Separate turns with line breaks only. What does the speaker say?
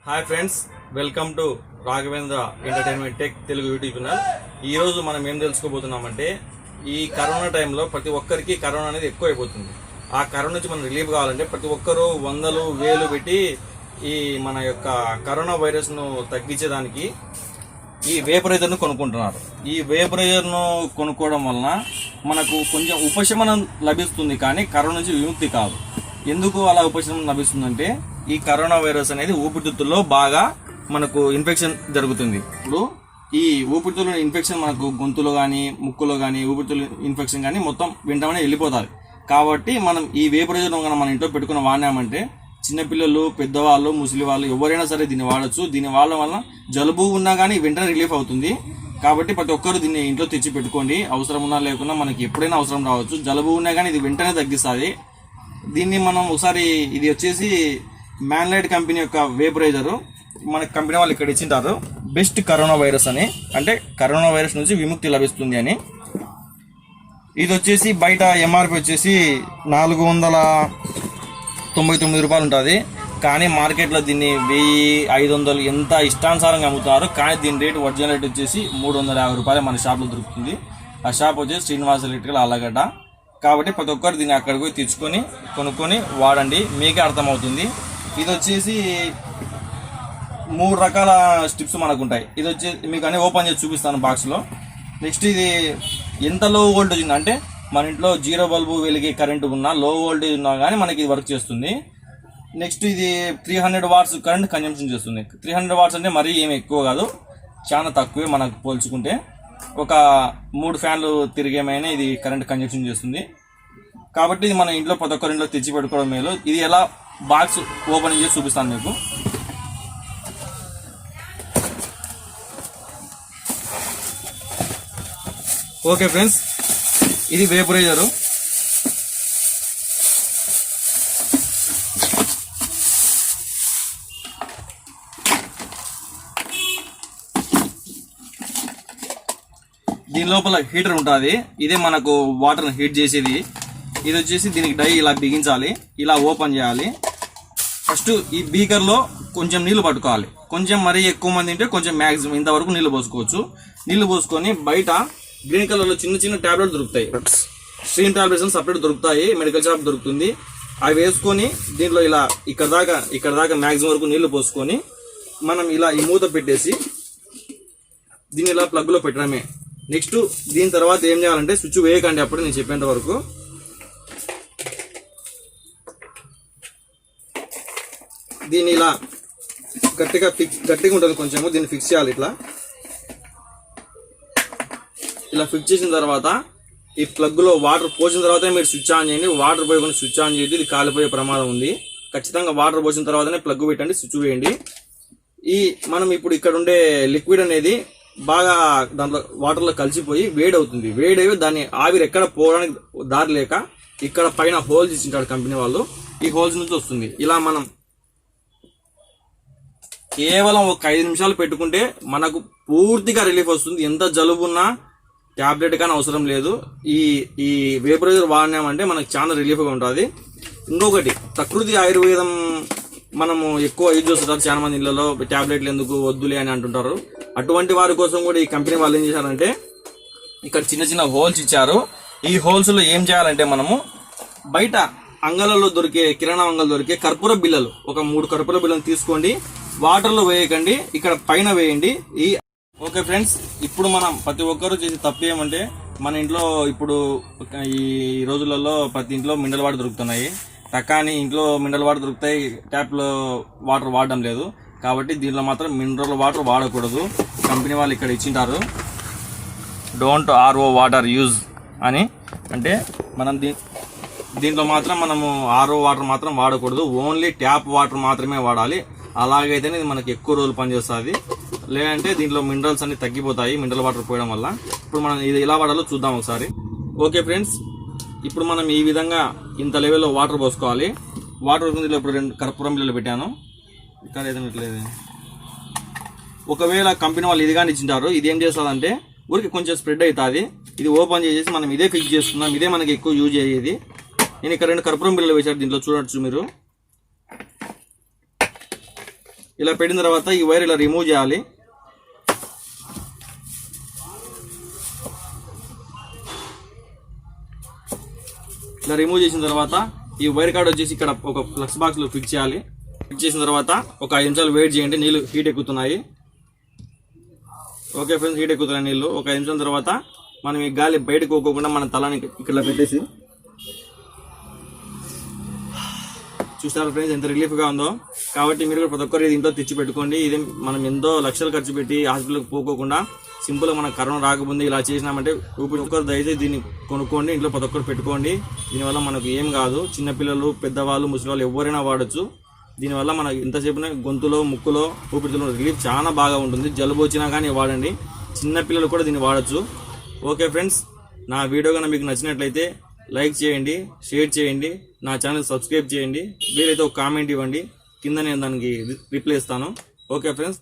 Hi friends, welcome to Raghavendra entertainment tech Telugu YouTube channel. ఈరోజు మనం ఏం తెలుసుకోబోతున్నామంటే, ఈ కరోనా టైంలో ప్రతి ఒక్కరికి కరోనా అనేది ఎక్కువ అయిపోతుంది. ఆ కరోనా నుంచి మనం రిలీఫ్ కావాలంటే ప్రతి ఒక్కరూ వందలు వేలు పెట్టి ఈ మన యొక్క కరోనా వైరస్ను తగ్గించేదానికి ఈ వేపరైజర్ను కొనుక్కుంటున్నారు. ఈ వేపరైజర్ను కొనుక్కోవడం వలన మనకు కొంచెం ఉపశమనం లభిస్తుంది, కానీ కరోనా నుంచి విముక్తి కాదు. ఎందుకు అలా ఉపశమనం లభిస్తుందంటే, ఈ కరోనా వైరస్ అనేది ఊపిరితిత్తుల్లో బాగా మనకు ఇన్ఫెక్షన్ జరుగుతుంది. ఇప్పుడు ఈ ఊపిరితిత్తుల ఇన్ఫెక్షన్ మనకు గొంతులో కానీ ముక్కులో కానీ ఊపిరితిత్తుల ఇన్ఫెక్షన్ కానీ మొత్తం వెంటనే వెళ్ళిపోతుంది. కాబట్టి మనం ఈ వేపరైజర్ మన ఇంట్లో పెట్టుకుని వాడినామంటే చిన్నపిల్లలు, పెద్దవాళ్ళు, ముసలి వాళ్ళు ఎవరైనా సరే దీన్ని వాడచ్చు. దీని వాడడం వల్ల జలుబు ఉన్నా కానీ వెంటనే రిలీఫ్ అవుతుంది. కాబట్టి ప్రతి ఒక్కరు దీన్ని ఇంట్లో తెచ్చి పెట్టుకోండి. అవసరం ఉన్నా లేకున్నా మనకి ఎప్పుడైనా అవసరం రావచ్చు. జలుబు ఉన్నా కానీ ఇది వెంటనే తగ్గిస్తుంది. దీన్ని మనం ఒకసారి, ఇది వచ్చేసి మ్యాన్లైట్ కంపెనీ యొక్క వేపరైజరు. మన కంపెనీ వాళ్ళు ఇక్కడ ఇచ్చింటారు బెస్ట్ కరోనా వైరస్ అని, అంటే కరోనా వైరస్ నుంచి విముక్తి లభిస్తుంది అని. ఇది వచ్చేసి బయట ఎంఆర్పి వచ్చేసి 499 రూపాయలు ఉంటుంది. కానీ మార్కెట్లో దీన్ని 1500 ఎంత ఇష్టానుసారంగా అమ్ముతున్నారు. కానీ దీని రేటు ఒరిజినల్ రేట్ వచ్చేసి 350 రూపాయలు మన షాప్లో దొరుకుతుంది. ఆ షాప్ వచ్చేసి శ్రీనివాస ఎలక్ట్రికల్ ఆళ్ళగడ్డ. కాబట్టి ప్రతి ఒక్కరు దీన్ని అక్కడికి పోయి తెచ్చుకొని కొనుక్కొని వాడండి, మీకే అర్థమవుతుంది. ఇది వచ్చేసి 3 రకాల స్ట్రిప్స్ మనకు ఉంటాయి. ఇది వచ్చేసి మీకు అన్నీ ఓపెన్ చేసి చూపిస్తాను బాక్స్లో. నెక్స్ట్ ఇది ఎంత లో వోల్టేజ్ ఉంది అంటే, మన ఇంట్లో 0 బల్బు వెలిగే కరెంటు ఉన్నా, లో వోల్టేజ్ ఉన్నా కానీ మనకి ఇది వర్క్ చేస్తుంది. నెక్స్ట్ ఇది 300 వాట్స్ కరెంట్ కన్జంప్షన్ చేస్తుంది. 300 వాట్స్ అంటే మరీ ఏమి ఎక్కువ కాదు, చాలా తక్కువే మనకు పోల్చుకుంటే. ఒక 3 ఫ్యాన్లు తిరిగేమైనా ఇది కరెంట్ కన్జంప్షన్ చేస్తుంది. కాబట్టి ఇది మన ఇంట్లో ప్రతి ఒక్కరి ఇంట్లో తెచ్చి పెట్టుకోవడం మేలు. ఇది ఎలా బాక్స్ ఓపెన్ చేసి చూపిస్తాను మీకు. ఓకే ఫ్రెండ్స్, ఇది వేపరైజరు. దీని లోపల హీటర్ ఉంటుంది. ఇదే మనకు వాటర్ని హీట్ చేసేది. ఇది వచ్చేసి దీనికి డై ఇలా బిగించాలి, ఇలా ఓపెన్ చేయాలి. ఫస్ట్ ఈ బీకర్లో కొంచెం నీళ్లు పట్టుకోవాలి. కొంచెం మరీ ఎక్కువ మంది ఉంటే కొంచెం మ్యాక్సిమం ఇంతవరకు నీళ్లు పోసుకోవచ్చు. నీళ్లు పోసుకొని బయట గ్రీన్ కలర్లో చిన్న చిన్న టాబ్లెట్ దొరుకుతాయి, స్ట్రీమ్ టాబ్లెట్స్ అని సపరేట్ దొరుకుతాయి, మెడికల్ షాప్ దొరుకుతుంది. అవి వేసుకొని దీంట్లో ఇలా ఇక్కడ దాకా మ్యాక్సిమం వరకు నీళ్లు పోసుకొని మనం ఇలా ఈ మూత పెట్టేసి దీన్ని ఇలా ప్లగ్లో పెట్టడమే. నెక్స్ట్ దీని తర్వాత ఏం చేయాలంటే, స్విచ్ వేయకండి అప్పుడు నేను చెప్పేంత వరకు. దీన్ని ఇలా గట్టిగా ఉంటుంది కొంచెము, దీన్ని ఫిక్స్ చేయాలి. ఇలా ఫిక్స్ చేసిన తర్వాత ఈ ప్లగ్లో వాటర్ పోసిన తర్వాత మీరు స్విచ్ ఆన్ చేయండి. వాటర్ పోయకుండా స్విచ్ ఆన్ చేయద్దు, ఇది కాలిపోయే ప్రమాదం ఉంది. ఖచ్చితంగా వాటర్ పోసిన తర్వాతనే ప్లగ్ పెట్టండి, స్విచ్ వేయండి. ఈ మనం ఇప్పుడు ఇక్కడ ఉండే లిక్విడ్ అనేది బాగా దాంట్లో వాటర్లో కలిసిపోయి వేడవుతుంది. వేడవి దాన్ని ఆవిరి ఎక్కడ పోవడానికి దారి లేక ఇక్కడ పైన హోల్స్ ఇచ్చింటాడు కంపెనీ వాళ్ళు, ఈ హోల్స్ నుంచి వస్తుంది. ఇలా మనం కేవలం ఒక 5 నిమిషాలు పెట్టుకుంటే మనకు పూర్తిగా రిలీఫ్ వస్తుంది. ఎంత జలుబున్నా ట్యాబ్లెట్ కానీ అవసరం లేదు. ఈ వేపరైజర్ వాడినామంటే మనకు చాలా రిలీఫ్గా ఉంటుంది. ఇంకొకటి, ప్రకృతి ఆయుర్వేదం మనము ఎక్కువ యూజ్ చేస్తుంటారు చాలా మంది ఇళ్లలో. ట్యాబ్లెట్లు ఎందుకు వద్దులే అని అంటుంటారు. అటువంటి వారి కోసం కూడా ఈ కంపెనీ వాళ్ళు ఏం చేశారంటే, ఇక్కడ చిన్న చిన్న హోల్స్ ఇచ్చారు. ఈ హోల్స్ లో ఏం చేయాలంటే, మనము బయట అంగళ్ళలో దొరికే, కిరాణా అంగళ్ళు దొరికే కర్పూర బిళ్ళలు, ఒక 3 కర్పూర బిళ్ళలు తీసుకోండి. వాటర్లో వేయకండి, ఇక్కడ పైన వేయండి. ఓకే ఫ్రెండ్స్, ఇప్పుడు మనం ప్రతి ఒక్కరూ చేసే తప్పు ఏమంటే, మన ఇంట్లో ఇప్పుడు ఈ రోజులలో ప్రతి ఇంట్లో మినరల్ వాటర్ దొరుకుతున్నాయి. కానీ ఇంట్లో మినరల్ వాటర్ దొరుకుతాయి, ట్యాప్లో వాటర్ వాడడం లేదు. కాబట్టి దీనిలో మాత్రం మినరల్ వాటర్ వాడకూడదు. కంపెనీ వాళ్ళు ఇక్కడ ఇచ్చింటారు డోంట్ ఆర్ఓ వాటర్ యూజ్ అని. అంటే మనం దీంట్లో మాత్రం మనము ఆర్ఓ వాటర్ మాత్రం వాడకూడదు, ఓన్లీ ట్యాప్ వాటర్ మాత్రమే వాడాలి. అలాగైతేనే ఇది మనకి ఎక్కువ రోజులు పనిచేస్తుంది. లేదంటే దీంట్లో మినరల్స్ అన్ని తగ్గిపోతాయి మినరల్ వాటర్ పోయడం వల్ల. ఇప్పుడు మనం ఇది ఎలా వాడాలో చూద్దాం ఒకసారి. ఓకే ఫ్రెండ్స్, ఇప్పుడు మనం ఈ విధంగా ఇంత లెవెల్లో వాటర్ పోసుకోవాలి. వాటర్ దీంట్లో ఇప్పుడు 2 కర్పూరం బిళ్ళలు పెట్టాను. ఇక్కడ ఏదైనా ఒకవేళ కంపెనీ వాళ్ళు ఇది కానీ ఇచ్చింటారు, ఇది ఏం చేస్తుందంటే ఊరికి కొంచెం స్ప్రెడ్ అవుతుంది. ఇది ఓపెన్ చేసేసి మనం ఇదే ఫిక్స్ చేసుకుందాం, ఇదే మనకి ఎక్కువ యూజ్ అయ్యేది. నేను ఇక్కడ 2 కర్పూరం బిళ్ళలు వేశారు దీంట్లో, చూడొచ్చు మీరు. ఇలా పెట్టిన తర్వాత ఈ వైర్ ఇలా రిమూవ్ చేయాలి. ఇలా రిమూవ్ చేసిన తర్వాత ఈ వైర్ కార్డ్ వచ్చేసి ఇక్కడ ఒక ఫ్లక్స్ బాక్స్ లో ఫిక్స్ చేయాలి. ఫిక్స్ చేసిన తర్వాత ఒక 5 నిమిషాలు వెయిట్ చేయండి. నీళ్ళు హీట్ ఎక్కుతున్నాయి. ఓకే ఫ్రెండ్స్, హీట్ ఎక్కుతున్నాయి నీళ్ళు. ఒక 5 నిమిషాల తర్వాత మనం ఈ గాలి బయటకు పోకోకుండా మన తలని ఇక్కడ పెట్టేసి చూస్తారు ఫ్రెండ్స్ ఎంత రిలీఫ్గా ఉందో. కాబట్టి మీరు కూడా ప్రతి ఒక్కరు ఇది ఇంట్లో తెచ్చి పెట్టుకోండి. ఇది మనం ఎంతో లక్షలు ఖర్చు పెట్టి హాస్పిటల్కి పోకోకుండా సింపుల్గా మన కరోనా రాకముందు ఇలా చేసినామంటే ఒక్కరు దయచేసి దీన్ని కొనుక్కోండి, ఇంట్లో ప్రతి ఒక్కరు పెట్టుకోండి. దీనివల్ల మనకు ఏం కాదు. చిన్నపిల్లలు, పెద్దవాళ్ళు, ముసలివాళ్ళు ఎవరైనా వాడచ్చు. దీనివల్ల మనకు ఎంతసేపు గొంతులో, ముక్కులో, ఊపిరితిత్తులో రిలీఫ్ చాలా బాగా ఉంటుంది. జలుబు వచ్చినా కానీ వాడండి. చిన్నపిల్లలు కూడా దీన్ని వాడచ్చు. ఓకే ఫ్రెండ్స్, నా వీడియో కనుక మీకు నచ్చినట్లయితే లైక్ చేయండి, షేర్ చేయండి, నా ఛానల్ సబ్స్క్రైబ్ చేయండి. వీలైతే ఒక కామెంట్ ఇవ్వండి, కింద నేను దానికి రిప్లై ఇస్తాను. Okay friends.